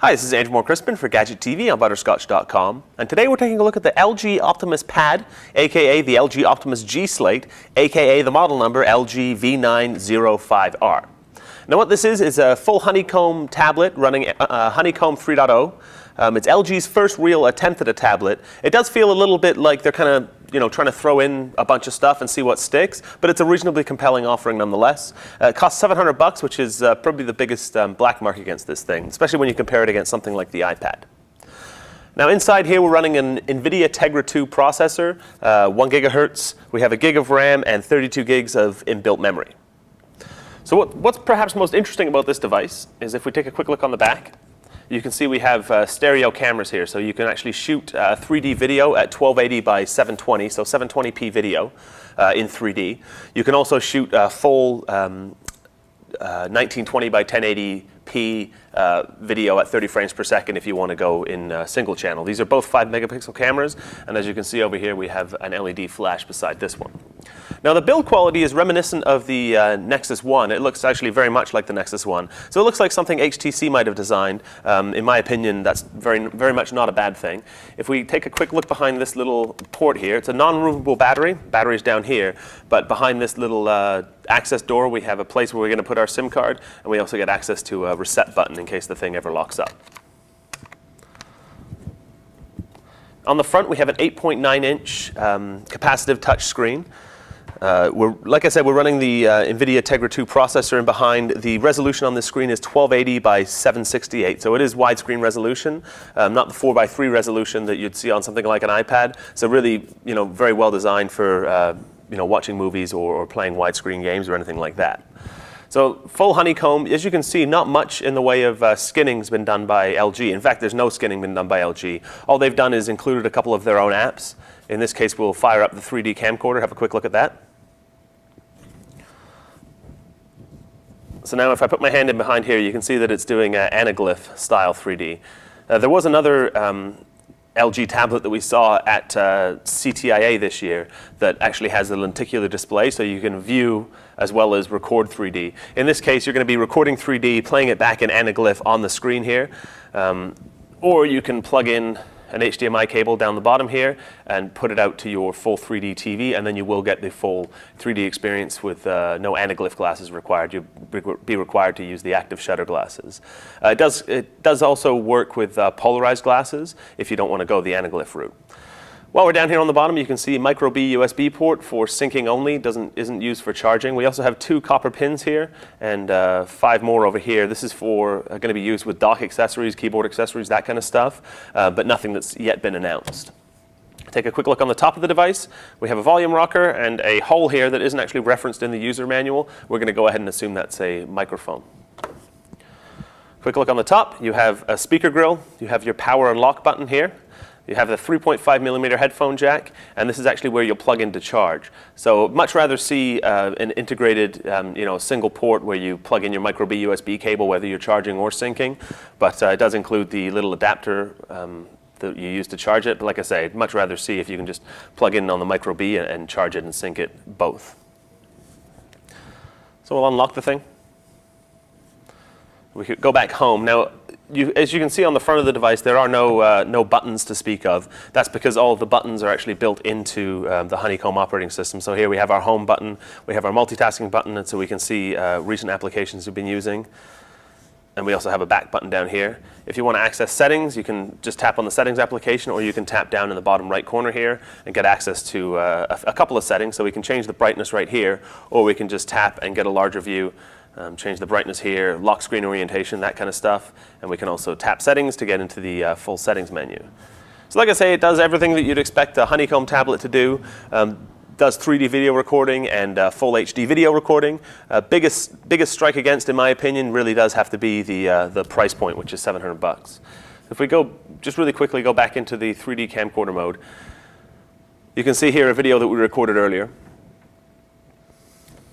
Hi, this is Andrew Moore-Crispin for Gadget TV on Butterscotch.com, and today we're taking a look at the LG Optimus Pad, aka the LG Optimus G-Slate, aka the model number LG-V905R. Now what this is a full Honeycomb tablet running Honeycomb 3.0. It's LG's first real attempt at a tablet. It does feel a little bit like they're kind of trying to throw in a bunch of stuff and see what sticks, but it's a reasonably compelling offering nonetheless. It costs $700, which is probably the biggest black mark against this thing, especially when you compare it against something like the iPad. Now inside here we're running an NVIDIA Tegra 2 processor, 1 gigahertz, we have a gig of RAM and 32 gigs of inbuilt memory. So what's perhaps most interesting about this device is if we take a quick look on the back, you can see we have stereo cameras here, so you can actually shoot 3D video at 1280 by 720, so 720p video in 3D. You can also shoot full 1920 by 1080p video at 30 frames per second if you want to go in single channel. These are both 5 megapixel cameras, and as you can see over here we have an LED flash beside this one. Now the build quality is reminiscent of the Nexus 1. It looks actually very much like the Nexus 1. So it looks like something HTC might have designed. In my opinion, that's very much not a bad thing. If we take a quick look behind this little port here, it's a non-removable battery. Battery's down here, but behind this little access door we have a place where we're going to put our SIM card, and we also get access to a reset button in case the thing ever locks up. On the front we have an 8.9-inch capacitive touch screen. Like I said, we're running the NVIDIA Tegra 2 processor, and behind the resolution on this screen is 1280 by 768. So it is widescreen resolution, not the 4:3 resolution that you'd see on something like an iPad. So really, very well designed for watching movies or playing widescreen games or anything like that. So full Honeycomb, as you can see, not much in the way of skinning has been done by LG. In fact, there's no skinning been done by LG. All they've done is included a couple of their own apps. In this case, we'll fire up the 3D camcorder, have a quick look at that. So now if I put my hand in behind here, you can see that it's doing anaglyph style 3D. There was another LG tablet that we saw at CTIA this year that actually has a lenticular display, so you can view as well as record 3D. In this case, you're going to be recording 3D, playing it back in anaglyph on the screen here, or you can plug in an HDMI cable down the bottom here and put it out to your full 3D TV, and then you will get the full 3D experience with no anaglyph glasses required. You'll be required to use the active shutter glasses. It does also work with polarized glasses if you don't want to go the anaglyph route. While we're down here on the bottom, you can see micro B USB port for syncing only, isn't used for charging. We also have 2 copper pins here and 5 more over here. This is for going to be used with dock accessories, keyboard accessories, that kind of stuff, but nothing that's yet been announced. Take a quick look on the top of the device. We have a volume rocker and a hole here that isn't actually referenced in the user manual. We're going to go ahead and assume that's a microphone. Quick look on the top. You have a speaker grill. You have your power and lock button here. You have the 3.5mm headphone jack, and this is actually where you'll plug in to charge. So much rather see an integrated single port where you plug in your micro B USB cable whether you're charging or syncing, but it does include the little adapter that you use to charge it. But like I say, I'd much rather see if you can just plug in on the micro B and charge it and sync it both. So we'll unlock the thing. We could go back home. Now, as you can see on the front of the device, there are no buttons to speak of. That's because all of the buttons are actually built into the Honeycomb operating system. So here we have our home button, we have our multitasking button, and so we can see recent applications we've been using. And we also have a back button down here. If you want to access settings, you can just tap on the settings application, or you can tap down in the bottom right corner here and get access to a couple of settings. So we can change the brightness right here, or we can just tap and get a larger view. Change the brightness here, lock screen orientation, that kind of stuff. And we can also tap settings to get into the full settings menu. So like I say, it does everything that you'd expect a Honeycomb tablet to do. Does 3D video recording and full HD video recording. Biggest strike against, in my opinion, really does have to be the price point, which is $700. If we just really quickly go back into the 3D camcorder mode, you can see here a video that we recorded earlier.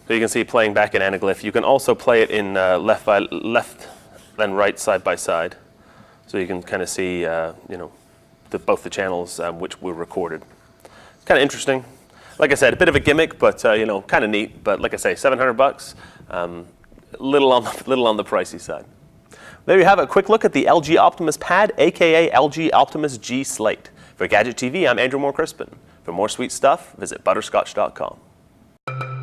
So you can see playing back in anaglyph. You can also play it in left and right side by side. So you can kind of see both the channels which were recorded. It's kind of interesting. Like I said, a bit of a gimmick, but kind of neat. But like I say, $700, little on the pricey side. There you have it, a quick look at the LG Optimus Pad, aka LG Optimus G-Slate. For Gadget TV, I'm Andrew Moore-Crispin. For more sweet stuff, visit butterscotch.com.